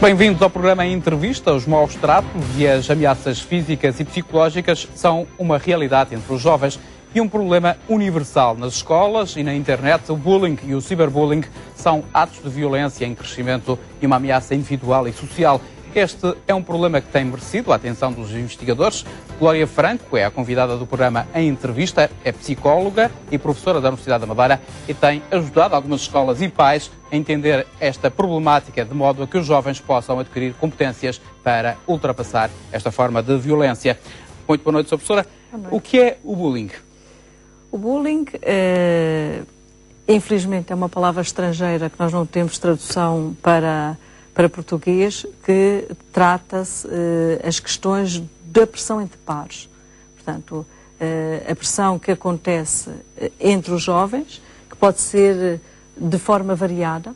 Bem-vindos ao programa em entrevista. Os maus tratos e as ameaças físicas e psicológicas são uma realidade entre os jovens e um problema universal. Nas escolas e na internet, o bullying e o ciberbullying são atos de violência em crescimento e uma ameaça individual e social. Este é um problema que tem merecido a atenção dos investigadores. Glória Franco é a convidada do programa em entrevista, é psicóloga e professora da Universidade da Madeira e tem ajudado algumas escolas e pais a entender esta problemática de modo a que os jovens possam adquirir competências para ultrapassar esta forma de violência. Muito boa noite, Sra. Professora. Boa noite. O que é o bullying? O bullying, infelizmente, é uma palavra estrangeira que nós não temos tradução para português, que trata-se as questões da pressão entre pares. Portanto, a pressão que acontece entre os jovens, que pode ser de forma variada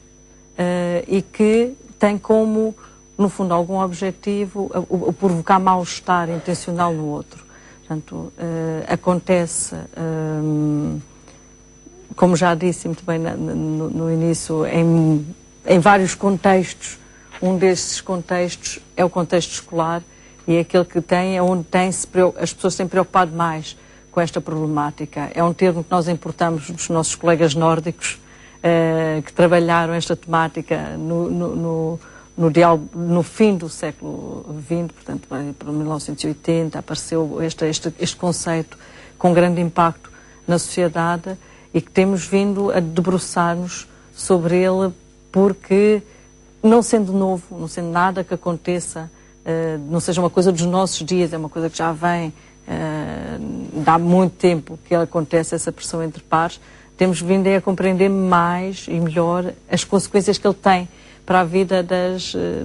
e que tem como, no fundo, algum objetivo o provocar mal-estar intencional no outro. Portanto, acontece, como já disse muito bem no início, em vários contextos. Um desses contextos é o contexto escolar e é aquele que é onde as pessoas têm preocupado mais com esta problemática. É um termo que nós importamos dos nossos colegas nórdicos que trabalharam esta temática no fim do século XX, portanto, por 1980, apareceu este conceito com grande impacto na sociedade e que temos vindo a debruçar-nos sobre ele porque, não sendo novo, não sendo nada que aconteça, não seja uma coisa dos nossos dias, é uma coisa que já vem há muito tempo que acontece essa pressão entre pares, temos vindo a compreender mais e melhor as consequências que ele tem para a vida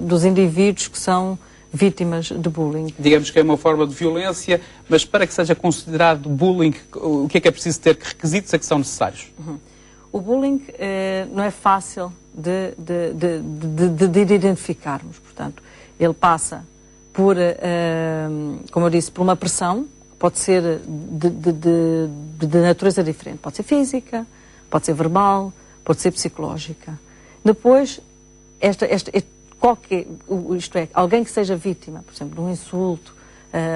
dos indivíduos que são vítimas de bullying. Digamos que é uma forma de violência, mas para que seja considerado bullying, o que é preciso ter? Que requisitos é que são necessários? O bullying não é fácil de identificarmos. Portanto, ele passa por, como eu disse, por uma pressão, pode ser de natureza diferente. Pode ser física, pode ser verbal, pode ser psicológica. Depois, isto é, alguém que seja vítima, por exemplo, de um insulto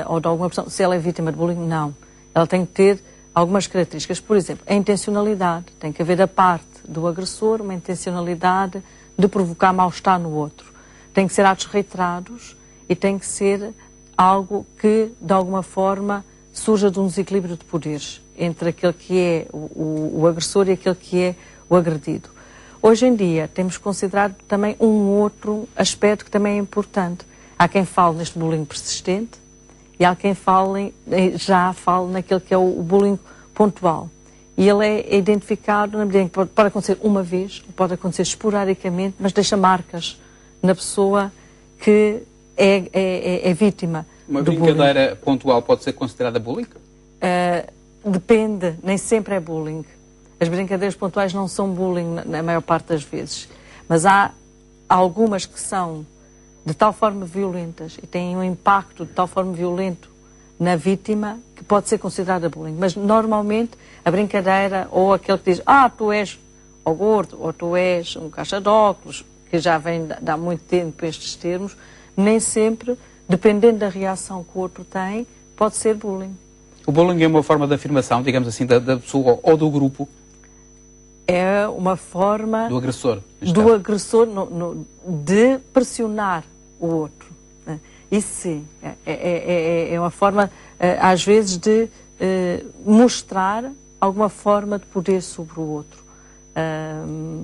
ou de alguma pressão, se ela é vítima de bullying, não. Ela tem que ter algumas características. Por exemplo, a intencionalidade. Tem que haver da parte do agressor uma intencionalidade de provocar mal-estar no outro. Tem que ser atos reiterados e tem que ser algo que, de alguma forma, surja de um desequilíbrio de poderes entre aquele que é o agressor e aquele que é o agredido. Hoje em dia, temos considerado também um outro aspecto que também é importante. Há quem fale neste bullying persistente e há quem já fale naquele que é o bullying pontual. E ele é identificado na medida em que pode acontecer uma vez, pode acontecer esporadicamente, mas deixa marcas na pessoa que é vítima Uma do brincadeira bullying. pontual pode ser considerada bullying? Depende, nem sempre é bullying. As brincadeiras pontuais não são bullying na maior parte das vezes, mas há algumas que são de tal forma violentas e têm um impacto de tal forma violento na vítima que pode ser considerada bullying. Mas normalmente a brincadeira ou aquele que diz tu és o gordo ou tu és um caixa de óculos, que já vem de há muito tempo estes termos, nem sempre, dependendo da reação que o outro tem, pode ser bullying. O bullying é uma forma de afirmação, digamos assim, da pessoa ou do grupo? É uma forma do agressor, de pressionar o outro. Isso sim, é uma forma, às vezes, de mostrar alguma forma de poder sobre o outro.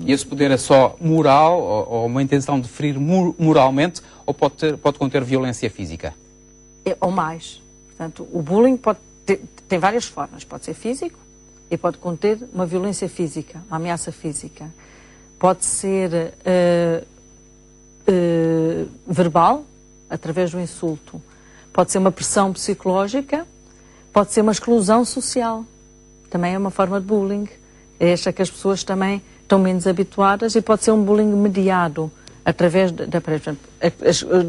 E esse poder é só moral ou uma intenção de ferir moralmente ou pode conter violência física? Ou mais. Portanto, o bullying tem várias formas. Pode ser físico e pode conter uma violência física, uma ameaça física. Pode ser verbal, através do insulto. Pode ser uma pressão psicológica, pode ser uma exclusão social. Também é uma forma de bullying. É esta que as pessoas também estão menos habituadas e pode ser um bullying mediado através da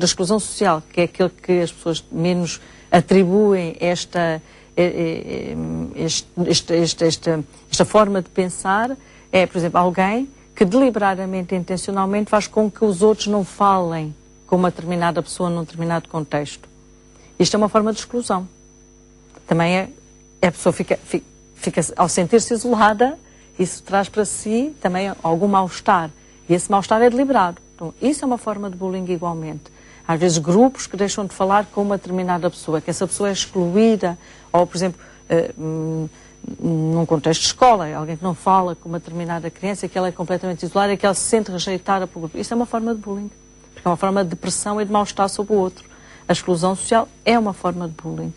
exclusão social, que é aquele que as pessoas menos atribuem esta forma de pensar. É, por exemplo, alguém que deliberadamente, intencionalmente, faz com que os outros não falem com uma determinada pessoa num determinado contexto. Isto é uma forma de exclusão. Também a pessoa fica ao sentir-se isolada, isso traz para si também algum mal-estar. E esse mal-estar é deliberado. Então, isso é uma forma de bullying igualmente. Às vezes grupos que deixam de falar com uma determinada pessoa, que essa pessoa é excluída, ou, por exemplo, num contexto de escola, alguém que não fala com uma determinada criança, que ela é completamente isolada e que ela se sente rejeitada pelo grupo. Isso é uma forma de bullying, porque é uma forma de depressão e de mal-estar sobre o outro. A exclusão social é uma forma de bullying.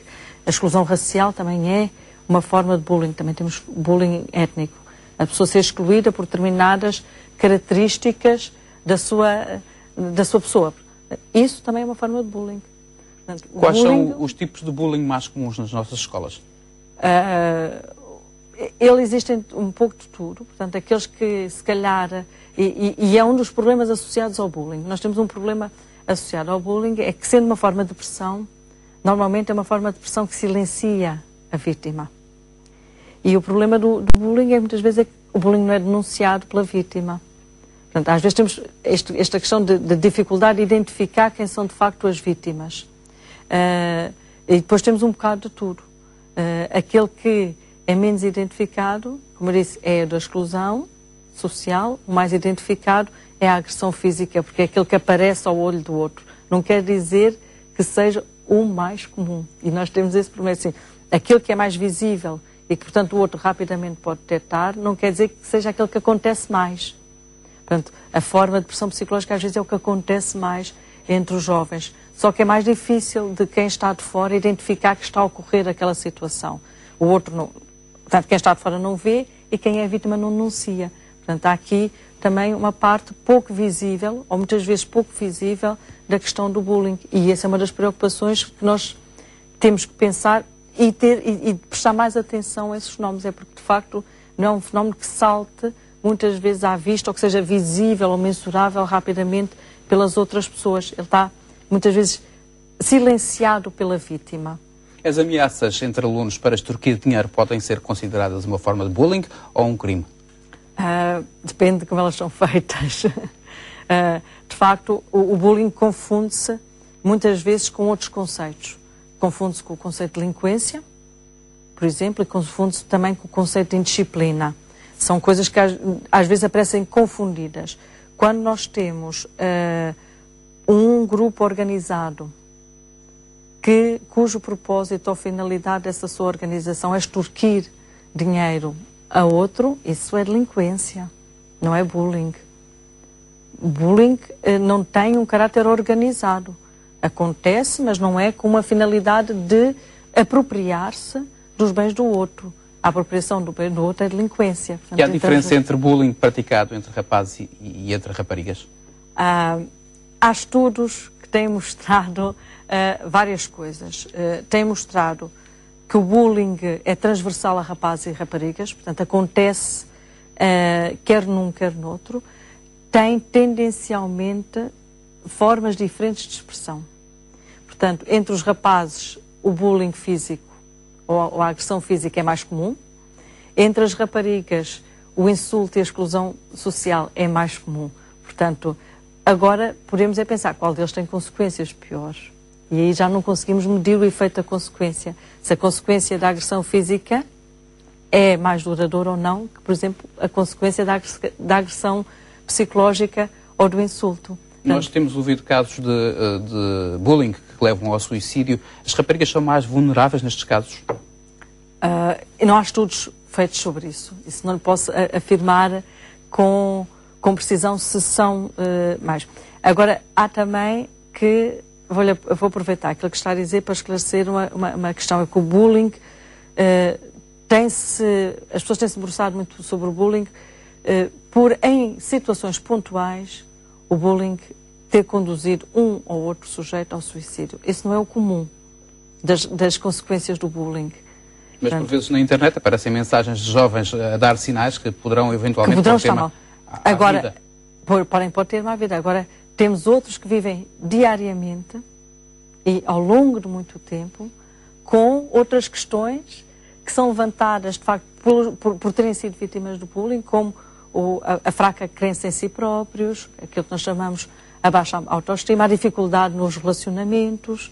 A exclusão racial também é uma forma de bullying. Também temos bullying étnico. A pessoa ser excluída por determinadas características da sua pessoa. Isso também é uma forma de bullying. Portanto, quais são os tipos de bullying mais comuns nas nossas escolas? Eles existem um pouco de tudo. Portanto, aqueles que se calhar... E é um dos problemas associados ao bullying. Nós temos um problema associado ao bullying, é que sendo uma forma de pressão, normalmente é uma forma de pressão que silencia a vítima. E o problema do bullying é muitas vezes que o bullying não é denunciado pela vítima. Portanto, às vezes temos esta questão de dificuldade de identificar quem são de facto as vítimas. E depois temos um bocado de tudo. Aquele que é menos identificado, como eu disse, é da exclusão social, o mais identificado é a agressão física, porque é aquele que aparece ao olho do outro. Não quer dizer que seja o mais comum. E nós temos esse problema, assim, aquele que é mais visível e que, portanto, o outro rapidamente pode detectar, não quer dizer que seja aquele que acontece mais. Portanto, a forma de pressão psicológica às vezes é o que acontece mais entre os jovens. Só que é mais difícil de quem está de fora identificar que está a ocorrer aquela situação. O outro não... Portanto, quem está de fora não vê e quem é vítima não denuncia. Portanto, há aqui também uma parte pouco visível, ou muitas vezes pouco visível, da questão do bullying. E essa é uma das preocupações que nós temos que pensar e prestar mais atenção a esses fenómenos. É porque, de facto, não é um fenómeno que salte muitas vezes à vista ou que seja visível ou mensurável rapidamente pelas outras pessoas. Ele está, muitas vezes, silenciado pela vítima. As ameaças entre alunos para extorquir dinheiro podem ser consideradas uma forma de bullying ou um crime? Depende de como elas são feitas. De facto, o bullying confunde-se muitas vezes com outros conceitos. Confunde-se com o conceito de delinquência, por exemplo, e confunde-se também com o conceito de indisciplina. São coisas que às vezes aparecem confundidas. Quando nós temos um grupo organizado cujo propósito ou finalidade dessa sua organização é extorquir dinheiro a outro, isso é delinquência, não é bullying. Bullying não tem um caráter organizado. Acontece, mas não é com uma finalidade de apropriar-se dos bens do outro. A apropriação do bem do outro é delinquência. Portanto, e há diferença entre bullying praticado entre rapazes e entre raparigas? Há estudos que têm mostrado várias coisas. Têm mostrado que o bullying é transversal a rapazes e raparigas, portanto acontece quer num, quer noutro. Tem tendencialmente formas diferentes de expressão. Portanto, entre os rapazes o bullying físico ou a agressão física é mais comum. Entre as raparigas o insulto e a exclusão social é mais comum. Portanto, agora podemos pensar qual deles tem consequências piores. E aí já não conseguimos medir o efeito da consequência. Se a consequência da agressão física é mais duradoura ou não, que, por exemplo, a consequência da agressão psicológica ou do insulto. Nós temos ouvido casos de bullying que levam ao suicídio. As raparigas são mais vulneráveis nestes casos? Não há estudos feitos sobre isso. Isso não lhe posso afirmar com precisão se são mais. Agora, há também que... Vou aproveitar aquilo que está a dizer para esclarecer uma questão. É que o bullying as pessoas têm-se debruçado muito sobre o bullying por, em situações pontuais, o bullying ter conduzido um ou outro sujeito ao suicídio. Isso não é o comum das consequências do bullying. Mas, por vezes, na internet aparecem mensagens de jovens a dar sinais que poderão eventualmente pôr tema à vida. Pode ter uma vida. Agora, temos outros que vivem diariamente e ao longo de muito tempo com outras questões que são levantadas, de facto, por terem sido vítimas do bullying, como a fraca crença em si próprios, aquilo que nós chamamos a baixa autoestima, a dificuldade nos relacionamentos,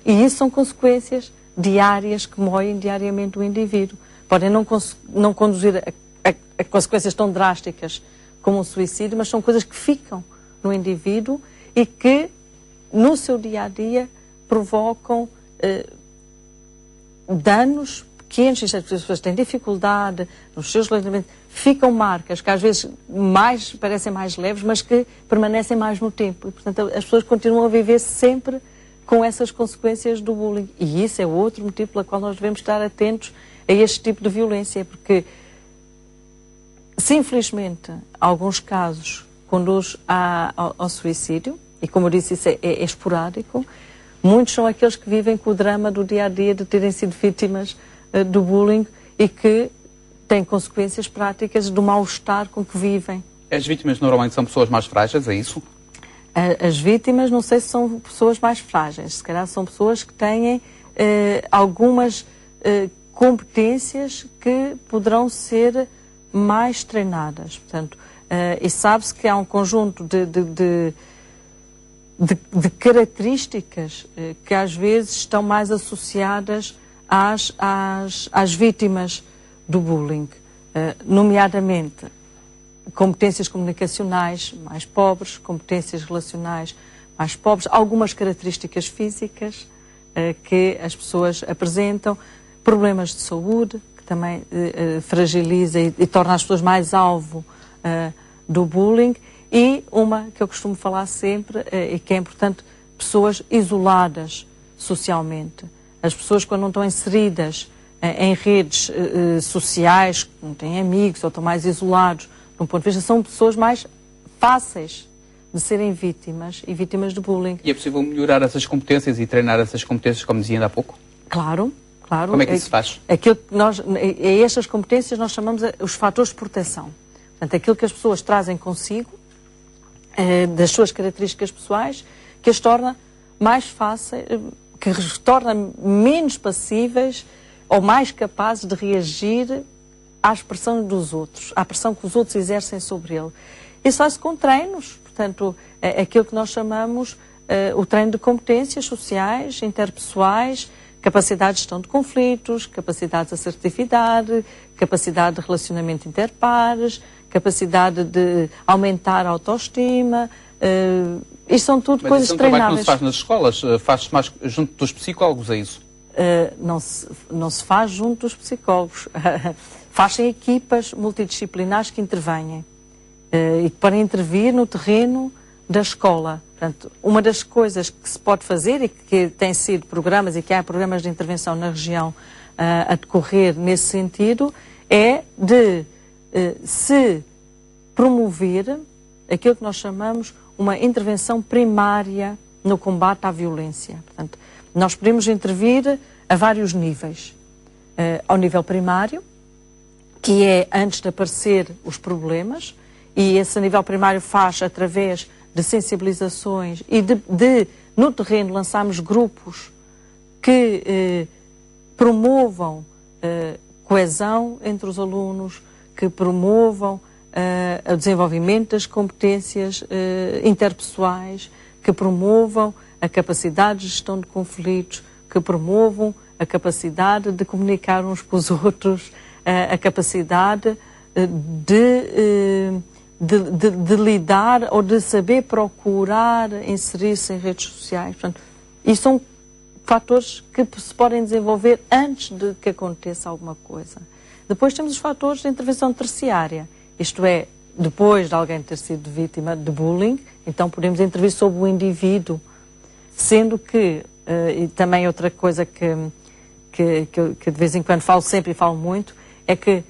e isso são consequências diárias que moem diariamente o indivíduo. Podem não conduzir a consequências tão drásticas como um suicídio, mas são coisas que ficam no indivíduo e que, no seu dia-a-dia, provocam danos pequenos. As pessoas têm dificuldade nos seus relacionamentos, ficam marcas que às vezes parecem mais leves, mas que permanecem mais no tempo. E, portanto, as pessoas continuam a viver sempre com essas consequências do bullying. E isso é outro motivo pelo qual nós devemos estar atentos a este tipo de violência, porque se infelizmente alguns casos conduz ao suicídio, e como eu disse, isso é esporádico, muitos são aqueles que vivem com o drama do dia-a-dia de terem sido vítimas do bullying e que têm consequências práticas do mal-estar com que vivem. As vítimas normalmente são pessoas mais frágeis, é isso? As vítimas, não sei se são pessoas mais frágeis, se calhar são pessoas que têm algumas competências que poderão ser mais treinadas. Portanto, e sabe-se que há um conjunto de características que às vezes estão mais associadas às vítimas do bullying, nomeadamente competências comunicacionais mais pobres, competências relacionais mais pobres, algumas características físicas que as pessoas apresentam, problemas de saúde, que também fragiliza e torna as pessoas mais alvo do bullying, e uma que eu costumo falar sempre e que é importante, pessoas isoladas socialmente. As pessoas, quando não estão inseridas em redes sociais, não têm amigos ou estão mais isolados, de um ponto de vista, são pessoas mais fáceis de serem vítimas e vítimas de bullying. E é possível melhorar essas competências e treinar essas competências, como dizia ainda há pouco? Claro, claro. Como é que isso se faz? Aquilo que estas competências nós chamamos os fatores de proteção. Portanto, aquilo que as pessoas trazem consigo, das suas características pessoais, que as torna mais fáceis, que as torna menos passíveis ou mais capazes de reagir à expressão dos outros, à pressão que os outros exercem sobre ele. Isso faz-se com treinos, portanto, aquilo que nós chamamos o treino de competências sociais, interpessoais, capacidade de gestão de conflitos, capacidade de assertividade, capacidade de relacionamento interpares, capacidade de aumentar a autoestima. Isto são tudo coisas treináveis. Mas isso é um trabalho que não se faz nas escolas, faz-se mais junto dos psicólogos, é isso? Não se faz junto dos psicólogos. Faz-se em equipas multidisciplinares que intervêm e que podem intervir no terreno da escola. Portanto, uma das coisas que se pode fazer e que tem sido programas e que há programas de intervenção na região a decorrer nesse sentido é de se promover aquilo que nós chamamos uma intervenção primária no combate à violência. Portanto, nós podemos intervir a vários níveis. Ao nível primário, que é antes de aparecer os problemas, e esse nível primário faz através de sensibilizações e no terreno lançarmos grupos que promovam coesão entre os alunos, que promovam o desenvolvimento das competências interpessoais, que promovam a capacidade de gestão de conflitos, que promovam a capacidade de comunicar uns com os outros, a capacidade de lidar ou de saber procurar inserir-se em redes sociais. Portanto, isso são fatores que se podem desenvolver antes de que aconteça alguma coisa. Depois temos os fatores de intervenção terciária, isto é, depois de alguém ter sido vítima de bullying, então podemos intervir sobre o indivíduo, sendo que, e também outra coisa que de vez em quando falo sempre e falo muito, é que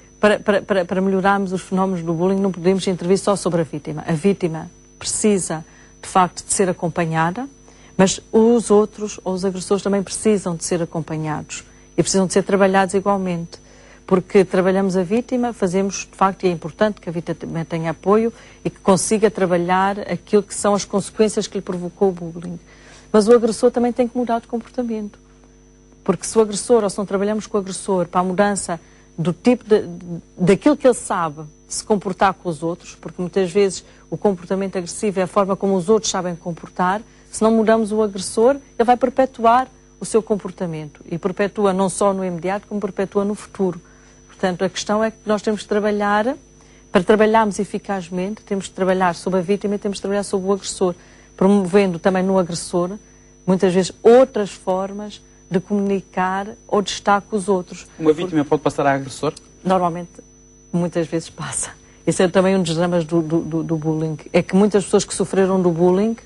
para melhorarmos os fenómenos do bullying não podemos intervir só sobre a vítima. A vítima precisa, de facto, de ser acompanhada, mas os outros, ou os agressores, também precisam de ser acompanhados e precisam de ser trabalhados igualmente. Porque trabalhamos a vítima, fazemos, de facto, e é importante que a vítima tenha apoio e que consiga trabalhar aquilo que são as consequências que lhe provocou o bullying. Mas o agressor também tem que mudar de comportamento. Porque se o agressor, ou se não trabalhamos com o agressor para a mudança do tipo daquilo que ele sabe se comportar com os outros, porque muitas vezes o comportamento agressivo é a forma como os outros sabem comportar. Se não mudamos o agressor, ele vai perpetuar o seu comportamento e perpetua não só no imediato, como perpetua no futuro. Portanto, a questão é que nós temos que trabalhar, para trabalharmos eficazmente, temos que trabalhar sobre a vítima e temos que trabalhar sobre o agressor, promovendo também no agressor, muitas vezes, outras formas de comunicar ou de estar com os outros. Uma vítima pode passar a agressor? Normalmente, muitas vezes passa. Esse é também um dos dramas do bullying. É que muitas pessoas que sofreram do bullying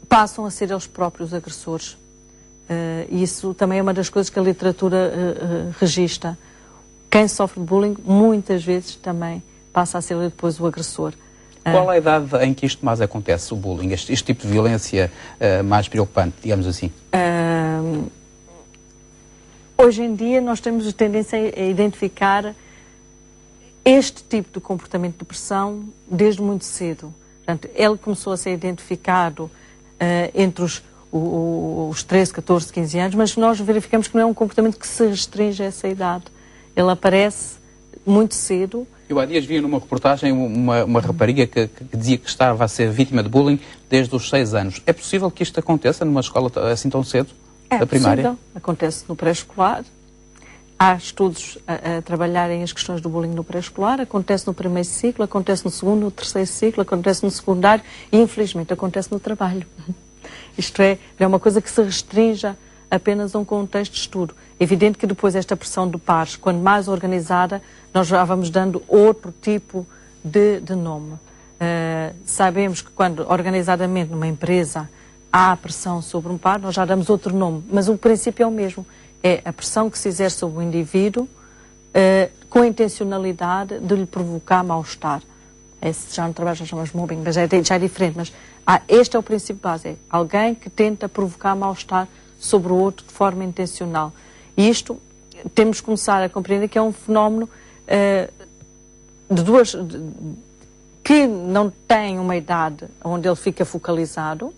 passam a ser eles próprios agressores. Isso também é uma das coisas que a literatura registra. Quem sofre de bullying, muitas vezes também passa a ser depois o agressor. Qual a idade em que isto mais acontece, o bullying, este tipo de violência mais preocupante, digamos assim? Hoje em dia nós temos a tendência a identificar este tipo de comportamento de pressão desde muito cedo. Portanto, ele começou a ser identificado entre os 13, 14, 15 anos, mas nós verificamos que não é um comportamento que se restringe a essa idade. Ele aparece muito cedo. Eu há dias vi numa reportagem uma rapariga que dizia que estava a ser vítima de bullying desde os 6 anos. É possível que isto aconteça numa escola assim tão cedo, da primária? É possível. Acontece no pré-escolar. Há estudos a trabalharem as questões do bullying no pré-escolar. Acontece no primeiro ciclo, acontece no segundo, no terceiro ciclo, acontece no secundário e, infelizmente, acontece no trabalho. Isto é uma coisa que se restrinja apenas a um contexto de estudo. É evidente que depois esta pressão de pares, quando mais organizada, nós já vamos dando outro tipo de nome. Sabemos que quando organizadamente numa empresa há pressão sobre um par, nós já damos outro nome, mas o princípio é o mesmo. É a pressão que se exerce sobre o indivíduo com a intencionalidade de lhe provocar mal-estar. Esse já no trabalho já chamamos mobbing, mas já é diferente. Mas este é o princípio base, é alguém que tenta provocar mal-estar sobre o outro de forma intencional. E isto temos que começar a compreender que é um fenómeno que não tem uma idade onde ele fica focalizado.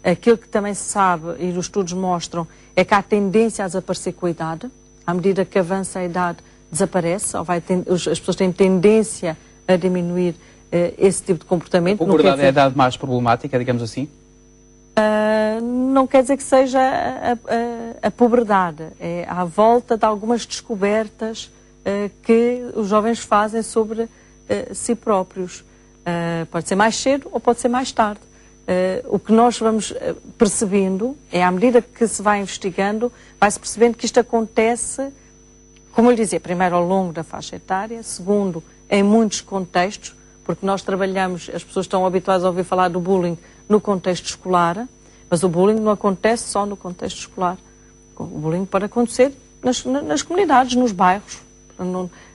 Aquilo que também se sabe, e os estudos mostram, é que há tendência a desaparecer com a idade. À medida que avança a idade, desaparece. As pessoas têm tendência a diminuir esse tipo de comportamento. A puberdade é a idade mais problemática, digamos assim? Não quer dizer que seja a puberdade. É à volta de algumas descobertas que os jovens fazem sobre si próprios. Pode ser mais cedo ou pode ser mais tarde. O que nós vamos percebendo é, à medida que se vai investigando, vai-se percebendo que isto acontece, como eu lhe dizia, primeiro ao longo da faixa etária, segundo, em muitos contextos, porque nós trabalhamos, as pessoas estão habituadas a ouvir falar do bullying no contexto escolar, mas o bullying não acontece só no contexto escolar. O bullying pode acontecer nas comunidades, nos bairros,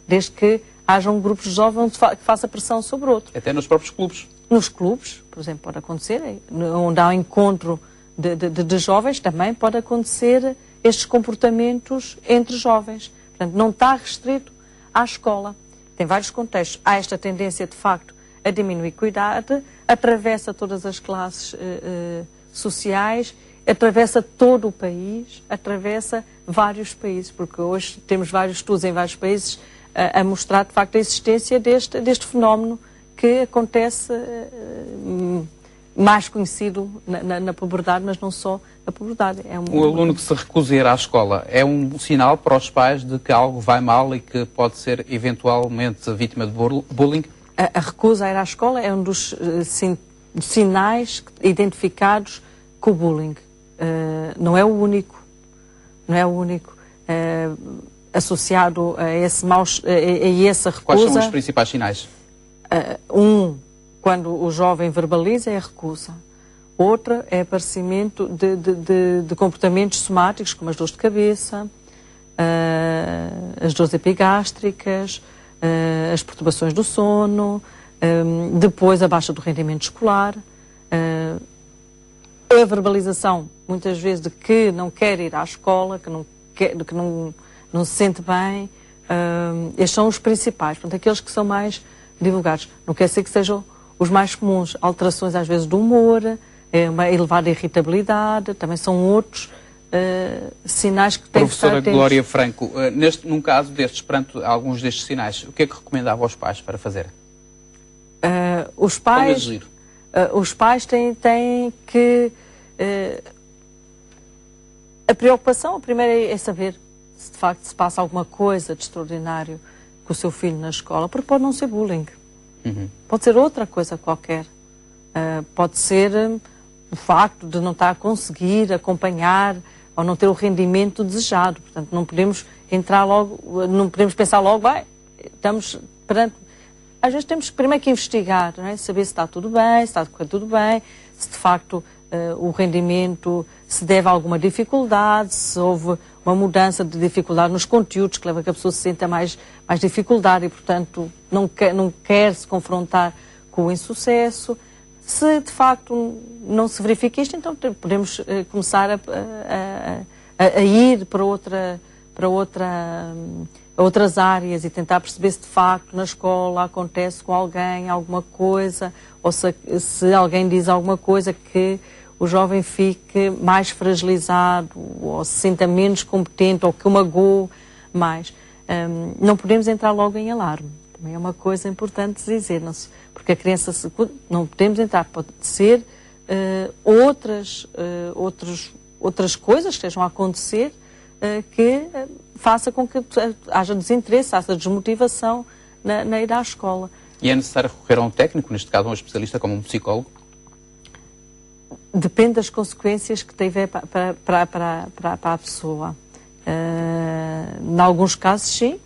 desde que haja um grupo de jovens que faça pressão sobre outro. Até nos próprios clubes. Nos clubes, por exemplo, pode acontecer, onde há um encontro de jovens, também pode acontecer estes comportamentos entre jovens. Portanto, não está restrito à escola. Tem vários contextos. Há esta tendência, de facto, a diminuir com a idade, atravessa todas as classes sociais, atravessa todo o país, atravessa vários países, porque hoje temos vários estudos em vários países a mostrar, de facto, a existência deste fenómeno que acontece, mais conhecido na puberdade, mas não só na puberdade. O aluno que se recusa a ir à escola é um sinal para os pais de que algo vai mal e que pode ser eventualmente vítima de bullying? A recusa a ir à escola é um dos sinais identificados com o bullying. Não é o único. Não é o único. Associado a essa recusa... Quais são os principais sinais? Quando o jovem verbaliza, é a recusa. Outra é aparecimento de comportamentos somáticos, como as dores de cabeça, as dores epigástricas, as perturbações do sono, depois a baixa do rendimento escolar, a verbalização, muitas vezes, de que não quer ir à escola, que não se sente bem. Estes são os principais, portanto, aqueles que são mais divulgados. Não quer dizer que sejam os mais comuns. Alterações, às vezes, do humor, uma elevada irritabilidade, também são outros sinais que têm que estar atentos. Professora Glória Franco, num caso destes, perante alguns destes sinais, o que é que recomendava aos pais para fazer? Os pais têm que... a preocupação, a primeira é saber se de facto se passa alguma coisa de extraordinário com o seu filho na escola, porque pode não ser bullying. Pode ser outra coisa qualquer. Pode ser o facto de não estar a conseguir acompanhar ou não ter o rendimento desejado. Portanto, não podemos entrar logo, não podemos pensar logo, estamos perante... Às vezes temos primeiro que investigar, não é? Saber se está tudo bem, se está a correr tudo bem, se de facto o rendimento se deve a alguma dificuldade, se houve uma mudança de dificuldade nos conteúdos que leva a que a pessoa se sinta mais dificuldade e, portanto, não quer se confrontar com o insucesso. Se de facto não se verifica isto, então podemos começar a ir para outras áreas e tentar perceber se de facto na escola acontece com alguém alguma coisa, ou se alguém diz alguma coisa que o jovem fique mais fragilizado, ou se sinta menos competente, ou que o magoe mais. Não podemos entrar logo em alarme. Também é uma coisa importante dizer, porque a criança não podemos entrar, pode ser outras coisas que estejam a acontecer que faça com que haja desinteresse, haja desmotivação na ida à escola. E é necessário recorrer a um técnico, neste caso a um especialista como um psicólogo? Depende das consequências que tiver para a pessoa. Em alguns casos, sim.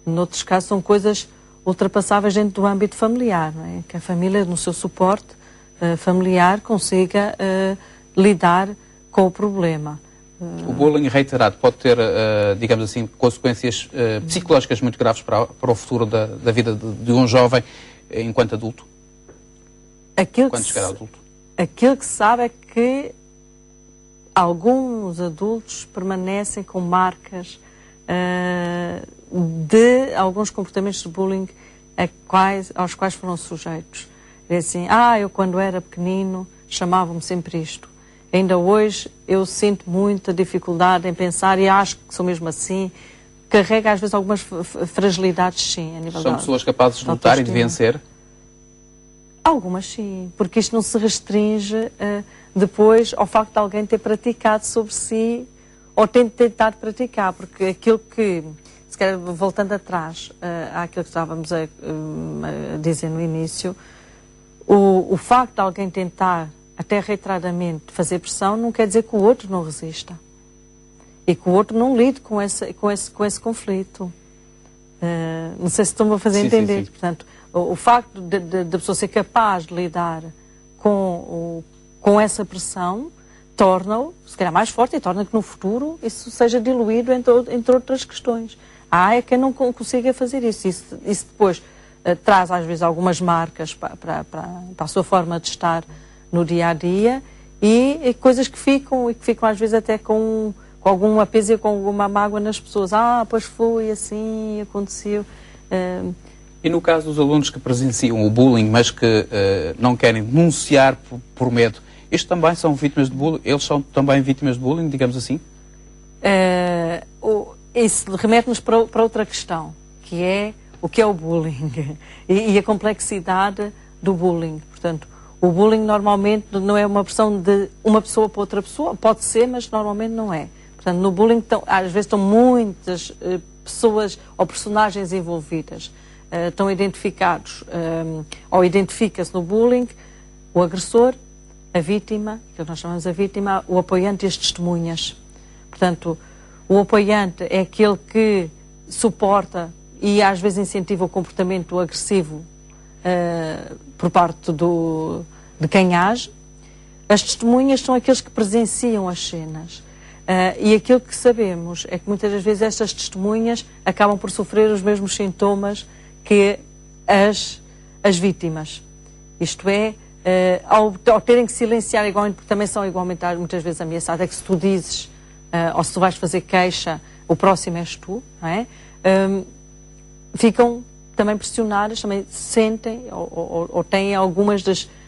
Noutros casos, são coisas ultrapassáveis dentro do âmbito familiar, não é? Que a família, no seu suporte familiar, consiga lidar com o problema. O bullying reiterado pode ter, digamos assim, consequências psicológicas muito graves para o futuro da vida de um jovem enquanto adulto? Quando chegar a adulto? Aquilo que se sabe é que alguns adultos permanecem com marcas de alguns comportamentos de bullying aos quais foram sujeitos. É assim, eu quando era pequenino chamava-me sempre isto. Ainda hoje eu sinto muita dificuldade em pensar e acho que sou mesmo assim. Carrega às vezes algumas fragilidades, sim. A nível São pessoas capazes de lutar e de vencer? Algumas sim, porque isto não se restringe depois ao facto de alguém ter praticado sobre si ou ter tentado praticar, porque aquilo que, se calhar voltando atrás àquilo que estávamos a dizer no início, o facto de alguém tentar até reiteradamente fazer pressão não quer dizer que o outro não resista e que o outro não lide com esse conflito. Não sei se estão-me a fazer entender. Sim. Portanto, o facto da pessoa ser capaz de lidar com essa pressão torna-o, se calhar, mais forte e torna que no futuro isso seja diluído entre outras questões. É quem não consiga fazer isso. Isso depois traz, às vezes, algumas marcas para a sua forma de estar no dia-a-dia e coisas que ficam às vezes até com algum peso e com alguma mágoa nas pessoas. Pois foi assim, aconteceu. E no caso dos alunos que presenciam o bullying, mas que não querem denunciar por medo, estes também são vítimas de bullying? Eles são também vítimas de bullying, digamos assim? Isso remete-nos para outra questão, que é o que é o bullying e a complexidade do bullying. Portanto, o bullying normalmente não é uma pressão de uma pessoa para outra pessoa, pode ser, mas normalmente não é. Portanto, no bullying às vezes estão muitas pessoas ou personagens envolvidas. Estão identificados, ou identifica-se no bullying, o agressor, a vítima, que nós chamamos a vítima, o apoiante e as testemunhas. Portanto, o apoiante é aquele que suporta e às vezes incentiva o comportamento agressivo por parte de quem age. As testemunhas são aqueles que presenciam as cenas. E aquilo que sabemos é que muitas das vezes estas testemunhas acabam por sofrer os mesmos sintomas que as vítimas. Isto é, ao terem que silenciar igualmente, porque também são igualmente muitas vezes ameaçadas, é que se tu dizes, ou se tu vais fazer queixa, o próximo és tu, não é? Ficam também pressionadas, também sentem ou têm algumas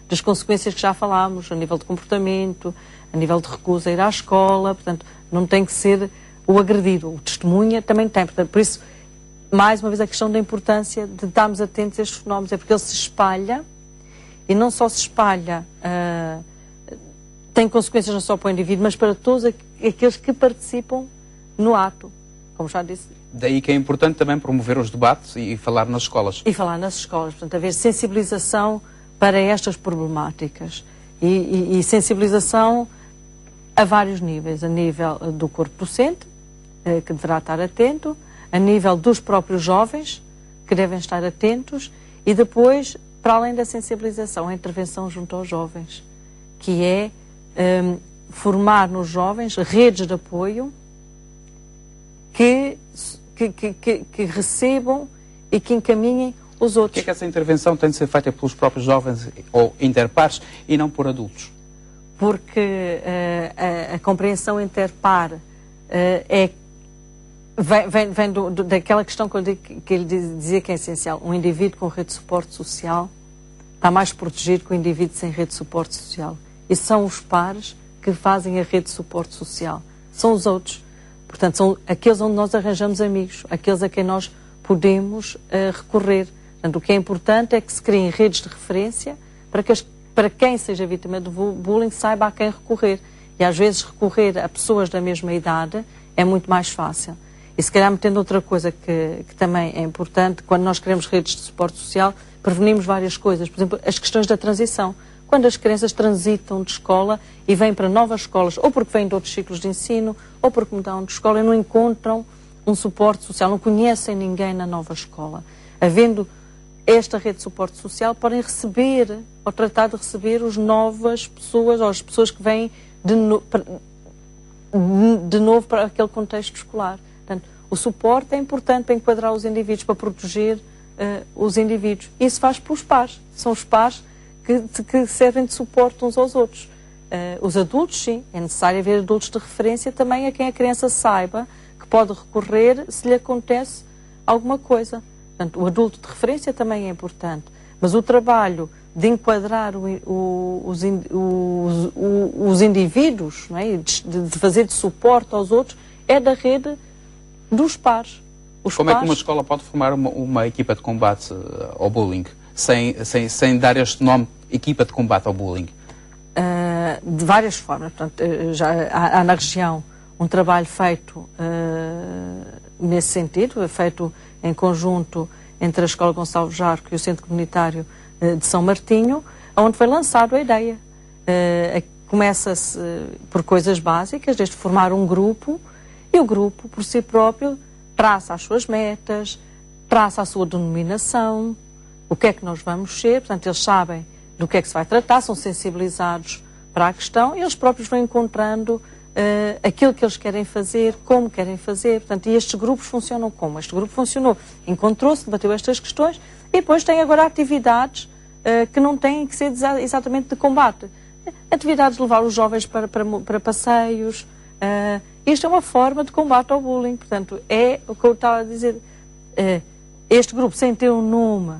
das consequências que já falámos, a nível de comportamento, a nível de recusa a ir à escola, portanto, não tem que ser o agredido, o testemunha também tem, portanto, por isso, mais uma vez, a questão da importância de estarmos atentos a estes fenómenos, é porque ele se espalha, e não só se espalha, tem consequências não só para o indivíduo, mas para todos aqueles que participam no ato, como já disse. Daí que é importante também promover os debates e falar nas escolas. E falar nas escolas, portanto, haver sensibilização para estas problemáticas. E sensibilização a vários níveis, a nível do corpo docente, que deverá estar atento, a nível dos próprios jovens, que devem estar atentos, e depois, para além da sensibilização, a intervenção junto aos jovens, que é formar nos jovens redes de apoio que recebam e que encaminhem os outros. Por que essa intervenção tem de ser feita pelos próprios jovens ou interpares e não por adultos? Porque a compreensão interpar vem daquela questão que ele dizia que é essencial. Um indivíduo com rede de suporte social está mais protegido que o indivíduo sem rede de suporte social. E são os pares que fazem a rede de suporte social. São os outros. Portanto, são aqueles onde nós arranjamos amigos, aqueles a quem nós podemos recorrer. Portanto, o que é importante é que se criem redes de referência para quem seja vítima de bullying saiba a quem recorrer. E às vezes recorrer a pessoas da mesma idade é muito mais fácil. E se calhar metendo outra coisa que também é importante, quando nós queremos redes de suporte social, prevenimos várias coisas. Por exemplo, as questões da transição. Quando as crianças transitam de escola e vêm para novas escolas, ou porque vêm de outros ciclos de ensino, ou porque mudam de escola e não encontram um suporte social, não conhecem ninguém na nova escola. Havendo esta rede de suporte social, podem receber, ou tratar de receber, as novas pessoas, ou as pessoas que vêm de novo para aquele contexto escolar. Portanto, o suporte é importante para enquadrar os indivíduos, para proteger os indivíduos. Isso faz pelos pares. São os pares que servem de suporte uns aos outros. Os adultos, sim, é necessário haver adultos de referência também a quem a criança saiba que pode recorrer se lhe acontece alguma coisa. Portanto, o adulto de referência também é importante. Mas o trabalho de enquadrar os indivíduos, não é? de fazer de suporte aos outros, é da rede dos pares. Como é que uma escola pode formar uma equipa de combate ao bullying, sem dar este nome, equipa de combate ao bullying? De várias formas. Portanto, já há na região um trabalho feito nesse sentido, feito em conjunto entre a Escola Gonçalo Jarco e o Centro Comunitário de São Martinho, onde foi lançada a ideia. Começa-se por coisas básicas, desde formar um grupo, e o grupo, por si próprio, traça as suas metas, traça a sua denominação, o que é que nós vamos ser, portanto, eles sabem do que é que se vai tratar, são sensibilizados para a questão, e eles próprios vão encontrando aquilo que eles querem fazer, como querem fazer, portanto, e estes grupos funcionam como? Este grupo funcionou, encontrou-se, debateu estas questões, e depois tem agora atividades que não têm que ser exatamente de combate. Atividades de levar os jovens para passeios. Isto é uma forma de combate ao bullying. Portanto, é o que eu estava a dizer. Este grupo, sem ter um nome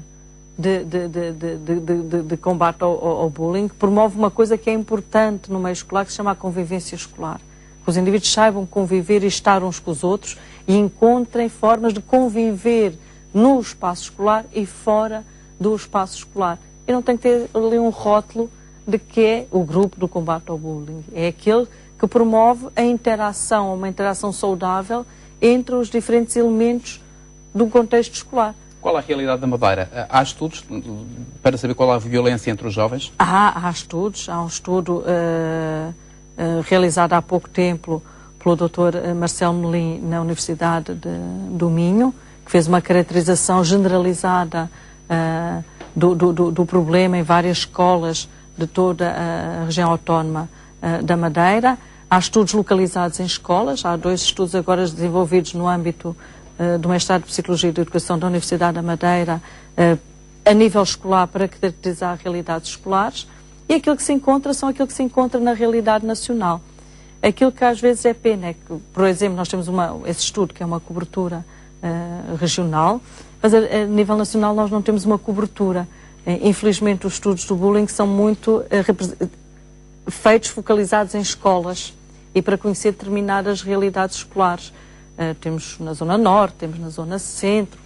de combate ao bullying, promove uma coisa que é importante no meio escolar, que se chama a convivência escolar. Que os indivíduos saibam conviver e estar uns com os outros e encontrem formas de conviver no espaço escolar e fora do espaço escolar. E não tem que ter ali um rótulo de que é o grupo do combate ao bullying. É aquele que promove a interação, uma interação saudável entre os diferentes elementos do contexto escolar. Qual é a realidade da Madeira? Há estudos para saber qual é a violência entre os jovens? Há estudos. Há um estudo realizado há pouco tempo pelo Dr. Marcelo Melim na Universidade do Minho, que fez uma caracterização generalizada do problema em várias escolas de toda a região autónoma da Madeira. Há estudos localizados em escolas, há 2 estudos agora desenvolvidos no âmbito do mestrado de Psicologia e de Educação da Universidade da Madeira, a nível escolar, para caracterizar realidades escolares, e aquilo que se encontra são aquilo que se encontra na realidade nacional. Aquilo que às vezes é pena é que, por exemplo, nós temos esse estudo que é uma cobertura regional, mas a nível nacional nós não temos uma cobertura. Infelizmente, os estudos do bullying são muito feitos, focalizados em escolas e para conhecer determinadas realidades escolares. Temos na Zona Norte, temos na Zona Centro,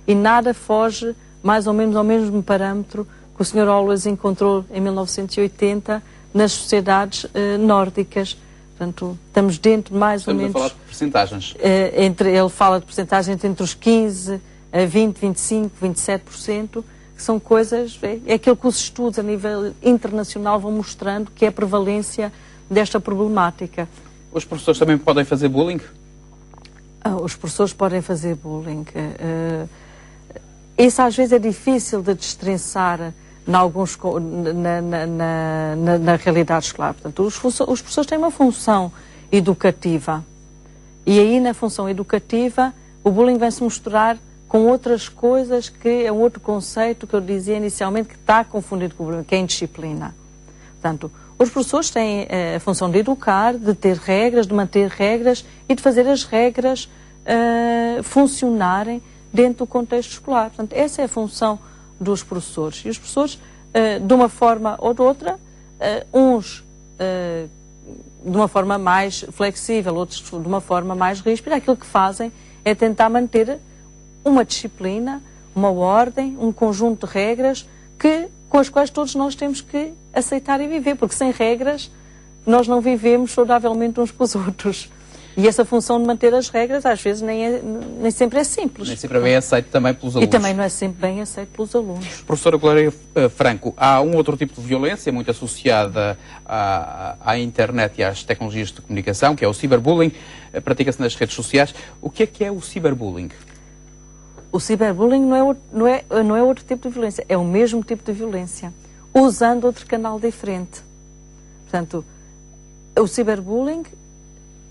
e nada foge mais ou menos ao mesmo parâmetro que o Sr. Always encontrou em 1980 nas sociedades nórdicas. Portanto, estamos dentro mais ou menos... Estamos a falar de percentagens. Ele fala de percentagens entre os 15%, 20%, 25%, 27%, que são coisas... É aquilo que os estudos a nível internacional vão mostrando que é a prevalência desta problemática. Os professores também podem fazer bullying? Os professores podem fazer bullying. Isso às vezes é difícil de destrinçar na realidade escolar. Portanto, os professores têm uma função educativa. E aí, na função educativa, o bullying vai se misturar com outras coisas, que é um outro conceito que eu dizia inicialmente que está confundido com o bullying, que é a indisciplina. Portanto, os professores têm a função de educar, de ter regras, de manter regras e de fazer as regras funcionarem dentro do contexto escolar. Portanto, essa é a função dos professores. E os professores, de uma forma ou de outra, uns de uma forma mais flexível, outros de uma forma mais ríspida, aquilo que fazem é tentar manter uma disciplina, uma ordem, um conjunto de regras com as quais todos nós temos que aceitar e viver, porque sem regras nós não vivemos saudavelmente uns com os outros. E essa função de manter as regras, às vezes, nem sempre é simples. Nem sempre é bem aceito também pelos alunos. E também não é sempre bem aceito pelos alunos. Professora Glória Franco, há um outro tipo de violência muito associada à internet e às tecnologias de comunicação, que é o ciberbullying, pratica-se nas redes sociais. O que é o ciberbullying? O ciberbullying não é outro tipo de violência, é o mesmo tipo de violência, usando outro canal diferente. Portanto, o ciberbullying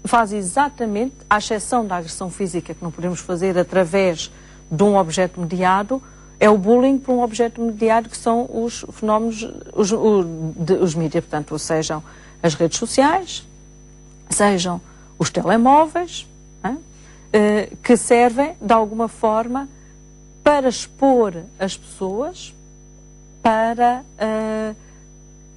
faz exatamente, à exceção da agressão física, que não podemos fazer através de um objeto mediado, é o bullying por um objeto mediado, que são os fenómenos, os mídias, portanto, sejam as redes sociais, sejam os telemóveis, que servem, de alguma forma, para expor as pessoas,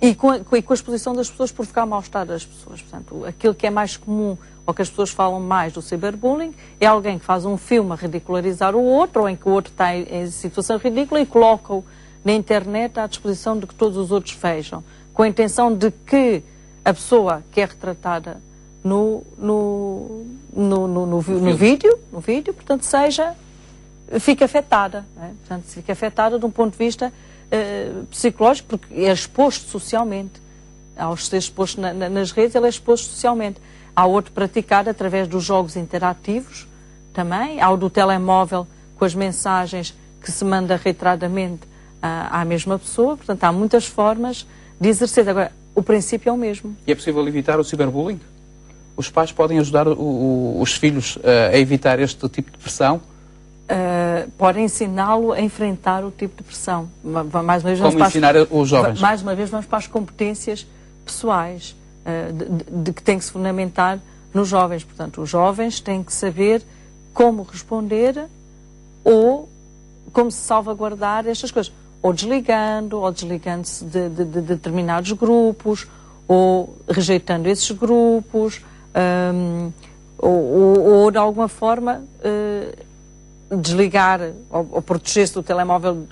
e com a exposição das pessoas, provocar mal-estar das pessoas. Portanto, aquilo que é mais comum, ou que as pessoas falam mais do ciberbullying, é alguém que faz um filme a ridicularizar o outro, ou em que o outro está em situação ridícula, e coloca-o na internet à disposição de que todos os outros vejam, com a intenção de que a pessoa que é retratada no vídeo, portanto, fica afetada. Não é? Portanto, fica afetada de um ponto de vista psicológico, porque é exposto socialmente. Ao ser exposto nas redes, ele é exposto socialmente. Há outro praticado através dos jogos interativos, também. Há o do telemóvel, com as mensagens que se manda reiteradamente à mesma pessoa. Portanto, há muitas formas de exercer. Agora, o princípio é o mesmo. E é possível evitar o ciberbullying? Os pais podem ajudar os filhos a evitar este tipo de pressão? Podem ensiná-lo a enfrentar o tipo de pressão. Mais uma vez, como ensinar os jovens? Mais uma vez, vamos para as competências pessoais, de que tem que se fundamentar nos jovens. Portanto, os jovens têm que saber como responder ou como se salvaguardar estas coisas. Ou desligando-se de determinados grupos, ou rejeitando esses grupos, ou de alguma forma desligar ou proteger-se do telemóvel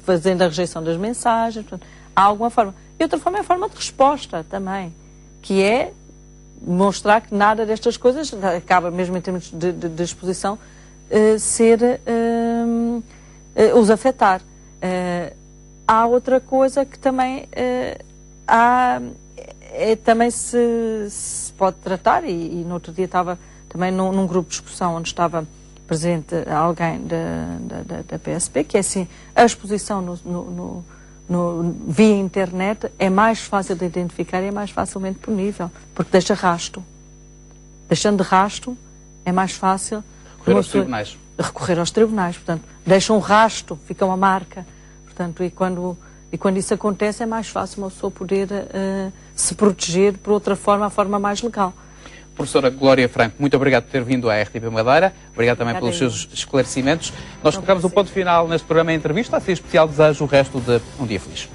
fazendo a rejeição das mensagens. Portanto, há alguma forma. E outra forma é a forma de resposta também, que é mostrar que nada destas coisas acaba, mesmo em termos de exposição, os afetar. Há outra coisa que também também se pode tratar, e no outro dia estava também num grupo de discussão onde estava presente alguém da PSP, que é assim, a exposição via internet é mais fácil de identificar e é mais facilmente punível, porque deixa rastro. Deixando de rastro, é mais fácil recorrer aos tribunais. Portanto, deixa um rastro, fica uma marca. Portanto, e quando isso acontece, é mais fácil uma pessoa poder se proteger por outra forma, a forma mais legal. Professora Glória Franco, muito obrigado por ter vindo à RTP Madeira. Obrigado também pelos seus esclarecimentos. Nós colocamos o ponto final neste programa em entrevista. Assim, especial desejo o resto de um dia feliz.